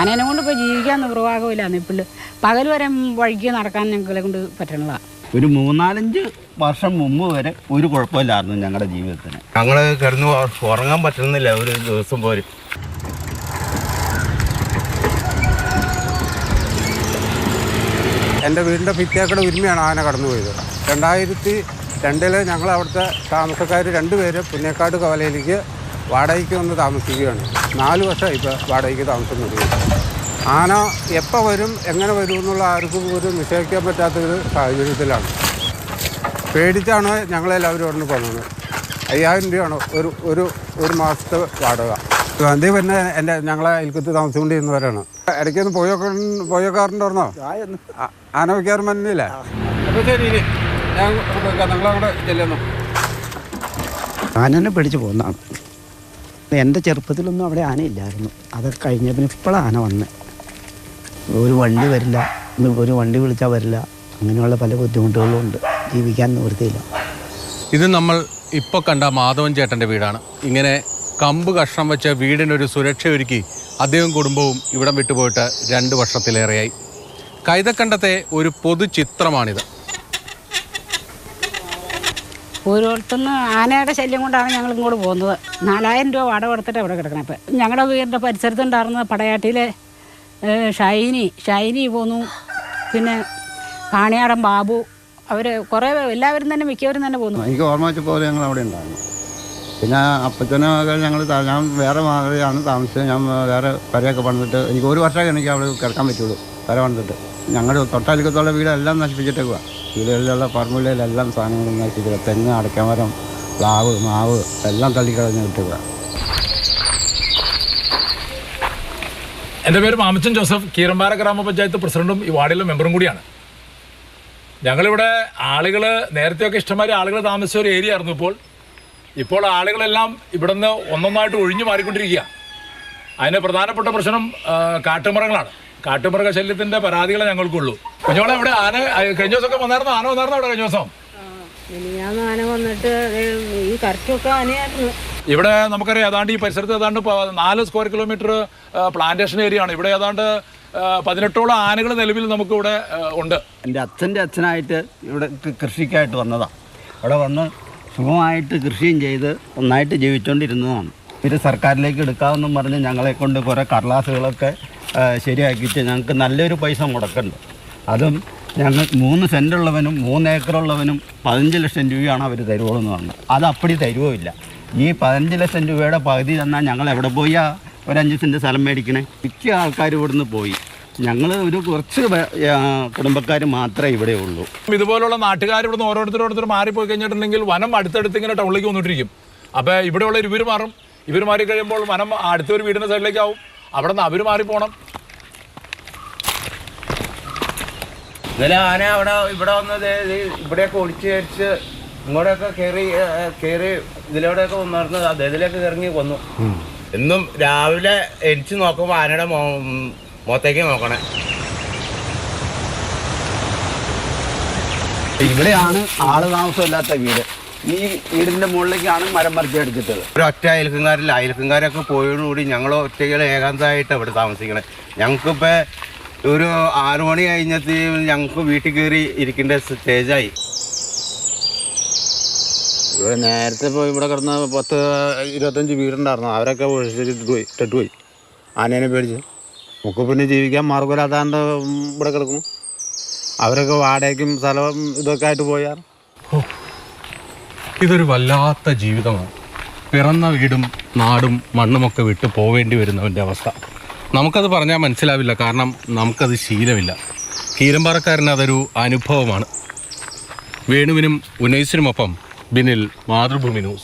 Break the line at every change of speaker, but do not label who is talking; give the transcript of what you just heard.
ആനേനെ കൊണ്ട് ഇപ്പോൾ ജീവിക്കാൻ നിർവാഹമില്ല. ഇപ്പോൾ പകൽ വരെ വഴിക്ക് നടക്കാൻ ഞങ്ങളെ കൊണ്ട് പറ്റണതാണ്.
ഒരു 3-4 വർഷം മുമ്പ് വരെ ഒരു കുഴപ്പമില്ലായിരുന്നു ഞങ്ങളുടെ ജീവിതത്തിന്.
ഞങ്ങൾ കിടന്ന് ഉറങ്ങാൻ പറ്റുന്നില്ല ഒരു ദിവസം പോലും.
എൻ്റെ വീടിൻ്റെ ഭിത്തിയേക്കടെ ഉരുമിയാണ് ആന കടന്നു പോയത്. 2002 ഞങ്ങൾ അവിടുത്തെ താമസക്കാർ 2 പേര് പുന്നേക്കാട് കവലയിലേക്ക് വാടകയ്ക്ക് വന്ന് താമസിക്കുകയാണ്. 4 വർഷം ഇപ്പോൾ വാടകയ്ക്ക് താമസം തുടങ്ങി. ആന എപ്പോൾ വരും എങ്ങനെ വരും എന്നുള്ള ആർക്കും ഒരു നിശ്ചയിക്കാൻ പറ്റാത്തൊരു സാഹചര്യത്തിലാണ്. പേടിച്ചാണ് ഞങ്ങളെല്ലാവരും അവിടെ നിന്ന് പോകുന്നത്. 5000 രൂപയാണ് ഒരു മാസത്തെ വാടക. ഗാന്ധി പിന്നെ ഞങ്ങളെ അയൽക്കത്ത് താമസിച്ചുകൊണ്ടിരുന്നവരാണ്. ഇടയ്ക്കൊന്ന് പോയോക്കാറുണ്ടായിരുന്നോ? ആന വയ്ക്കാറ് മഞ്ഞില്ലേ? അപ്പോൾ ശരി, ഞാൻ നിങ്ങളവിടെ ചെല്ലുന്നു.
ആനനെ പിടിച്ച് പോകുന്നതാണ്. എൻ്റെ ചെറുപ്പത്തിലൊന്നും അവിടെ ആനയില്ലായിരുന്നു. അതൊക്കെ കഴിഞ്ഞ പിന്നെ ഇപ്പോഴാണ് ആന വന്നത്. ഒരു വണ്ടി വരില്ല, ഒരു വണ്ടി വിളിച്ചാൽ വരില്ല. അങ്ങനെയുള്ള പല ബുദ്ധിമുട്ടുകളും ഉണ്ട്. ജീവിക്കാൻ നിവൃത്തിയില്ല.
ഇത് നമ്മൾ ഇപ്പോൾ കണ്ട മാധവൻ ചേട്ടൻ്റെ വീടാണ്. ഇങ്ങനെ കമ്പ് കഷ്ണം വെച്ച വീടിനൊരു സുരക്ഷയൊരുക്കി അദ്ദേഹം കുടുംബവും ഇവിടം വിട്ടുപോയിട്ട് 2 വർഷത്തിലേറെയായി. കൈതക്കണ്ടത്തെ ഒരു പൊതുചിത്രമാണിത്.
ഓരോരുത്തന്ന് ആനയുടെ ശല്യം കൊണ്ടാണ് ഞങ്ങൾ ഇങ്ങോട്ട് പോകുന്നത്. 4000 രൂപ വാടക കൊടുത്തിട്ട് ഇവിടെ കിടക്കണം. ഇപ്പം ഞങ്ങളുടെ വീടിൻ്റെ പരിസരത്തുണ്ടായിരുന്ന പടയാട്ടിയിലെ ഷൈനി പോന്നു, പിന്നെ കാണിയാടൻ ബാബു, അവർ കുറേ എല്ലാവരും തന്നെ മിക്കവരും തന്നെ പോന്നു.
എനിക്ക് ഓർമ്മ വെച്ച പോലെ ഞങ്ങൾ അവിടെ ഉണ്ടായിരുന്നു. പിന്നെ അപ്പച്ചനെ ഞാൻ വേറെ മാറിയാണ് താമസിച്ചത്. ഞാൻ വേറെ കരയൊക്കെ പണിതിട്ട് എനിക്ക് 1 വർഷമൊക്കെ എനിക്ക് അവിടെ കിടക്കാൻ പറ്റുള്ളൂ. കര പണിതിട്ട് ഞങ്ങളുടെ തൊട്ടടുക്കത്തുള്ള വീടെല്ലാം നശിപ്പിച്ചിട്ടേക്കുക. വീടുകളിലുള്ള പറമ്പുകളിലെല്ലാം സാധനങ്ങളും നശിപ്പിക്കുക. തെങ്ങ്, അടയ്ക്കാമരം, പ്ലാവ്, മാവ് എല്ലാം തള്ളിക്കളഞ്ഞ് കിട്ടുക.
എൻ്റെ പേര് മാമച്ചൻ ജോസഫ്, കീരമ്പാറ ഗ്രാമപഞ്ചായത്ത് പ്രസിഡന്റും ഈ വാർഡിലെ മെമ്പറും കൂടിയാണ്. ഞങ്ങളിവിടെ ആളുകൾ നേരത്തെയൊക്കെ ഇഷ്ടംമാതിരി ആളുകൾ താമസിച്ച ഒരു ഏരിയ ആയിരുന്നു. ഇപ്പോൾ ആളുകളെല്ലാം ഇവിടെ നിന്ന് ഒന്നൊന്നായിട്ട് ഒഴിഞ്ഞു മാറിക്കൊണ്ടിരിക്കുക. അതിന് പ്രധാനപ്പെട്ട പ്രശ്നം കാട്ടുമൃഗങ്ങളാണ്. കാട്ടുമൃഗ ശല്യത്തിൻ്റെ പരാതികളെ ഞങ്ങൾക്കുള്ളൂ. കുഞ്ഞോളെ ഇവിടെ കഴിഞ്ഞ ദിവസമൊക്കെ വന്നായിരുന്നു. ആന വന്നായിരുന്നു അവിടെ കഴിഞ്ഞ ദിവസം?
ആന വന്നിട്ട് ഈ കറക്റ്റൊക്കെ ആനയായിരുന്നു.
ഇവിടെ നമുക്കറിയാം ഏതാണ്ട് ഈ പരിസരത്ത് ഏതാണ്ട് 4 സ്ക്വയർ കിലോമീറ്റർ പ്ലാന്റേഷൻ ഏരിയ ആണ്. ഇവിടെ ഏതാണ്ട് 18ഓളം ആനകൾ നിലവിൽ നമുക്കിവിടെ ഉണ്ട്.
എൻ്റെ അച്ഛനായിട്ട് ഇവിടെ കൃഷിക്കായിട്ട് വന്നതാണ്. അവിടെ വന്ന് സുഖമായിട്ട് കൃഷിയും ചെയ്ത് ഒന്നായിട്ട് ജീവിച്ചുകൊണ്ടിരുന്നതാണ്. ഇത് സർക്കാരിലേക്ക് എടുക്കാമെന്നും പറഞ്ഞ് ഞങ്ങളെ കൊണ്ട് കുറേ കടലാസുകളൊക്കെ ശരിയാക്കിയിട്ട് ഞങ്ങൾക്ക് നല്ലൊരു പൈസ മുടക്കുന്നുണ്ട്. അതും ഞങ്ങൾ 3 സെൻറ്റുള്ളവനും 3 ഏക്കറുള്ളവനും 15 ലക്ഷം രൂപയാണ് അവർ തരുവുള്ളൂ എന്ന് പറഞ്ഞത്. അത് അപ്പടി തരുവുമില്ല. ഈ 15 ലക്ഷം രൂപയുടെ പകുതി തന്നാൽ ഞങ്ങൾ എവിടെ പോയാ ഒരു 5 സെൻറ്റ് സ്ഥലം മേടിക്കണേ? മിക്ക ആൾക്കാർ ഇവിടുന്ന് പോയി. ഞങ്ങൾ ഒരു കുറച്ച് കുടുംബക്കാർ മാത്രമേ ഇവിടെ ഉള്ളൂ.
ഇതുപോലുള്ള നാട്ടുകാർ ഇവിടുന്ന് ഓരോരുത്തരോരുത്തർ മാറിപ്പോയി കഴിഞ്ഞിട്ടുണ്ടെങ്കിൽ വനം അടുത്തടുത്ത് ഇങ്ങനെ ടൗണിലേക്ക് വന്നിട്ടിരിക്കും. അപ്പോൾ ഇവിടെയുള്ള ഇവർ മാറും. ഇവർ മാറി കഴിയുമ്പോൾ വനം അടുത്തൊരു വീടിൻ്റെ സൈഡിലേക്കാവും. അവിടെ നിന്ന് അവർ മാറിപ്പോണം.
ഇന്നലെ ആന ഇവിടെ വന്നത് ഇവിടെയൊക്കെ ഒളിച്ച് കഴിച്ച് ഇങ്ങോട്ടൊക്കെ കയറി ഇതിലൂടെയൊക്കെ വന്നിരുന്നത് അതിലേക്ക് ഇറങ്ങി കൊന്നു. എന്നും രാവിലെ എരിച്ച് നോക്കുമ്പോൾ ആനയുടെ മുഖത്തേക്ക് നോക്കണേ.
ഇവിടെയാണ് ആള് താമസമില്ലാത്ത വീട്. ഈ വീടിൻ്റെ മുകളിലേക്കാണ് മരം മറിച്ച് അടിച്ചിട്ടത്.
ഒരൊറ്റ അയൽക്കാരൊക്കെ പോയതോടുകൂടി ഞങ്ങൾ ഒറ്റയ്ക്ക് ഏകാന്തമായിട്ട് ഇവിടെ താമസിക്കണേ. ഞങ്ങൾക്കിപ്പോൾ ഒരു 6 മണി കഴിഞ്ഞിട്ട് ഞങ്ങൾക്ക് വീട്ടിൽ കയറി ഇരിക്കേണ്ട സ്റ്റേജായി.
ഇവിടെ നേരത്തെ ഇപ്പോൾ ഇവിടെ കിടന്ന 10-25 വീടുണ്ടായിരുന്നു. അവരൊക്കെ ഇട്ടിട്ട് പോയി ആനേനെ പേടിച്ച്. നമുക്ക് പിന്നെ ജീവിക്കാൻ മാർഗമില്ലാതാണ്ട് ഇവിടെ കിടക്കുന്നു. അവരൊക്കെ വാടകയ്ക്കും സ്ഥലവും ഇതൊക്കെ ആയിട്ട് പോയാൽ.
ഇതൊരു വല്ലാത്ത ജീവിതമാണ്. പിറന്ന വീടും നാടും മണ്ണുമൊക്കെ വിട്ട് പോവേണ്ടി വരുന്നവൻ്റെ അവസ്ഥ നമുക്കത് പറഞ്ഞാൽ മനസ്സിലാവില്ല. കാരണം നമുക്കത് ശീലമില്ല. കീരമ്പാറക്കാരന് അതൊരു അനുഭവമാണ്. വേണുവിനും ഉനൈസിനുമൊപ്പം ബിനിൽ, മാതൃഭൂമി ന്യൂസ്.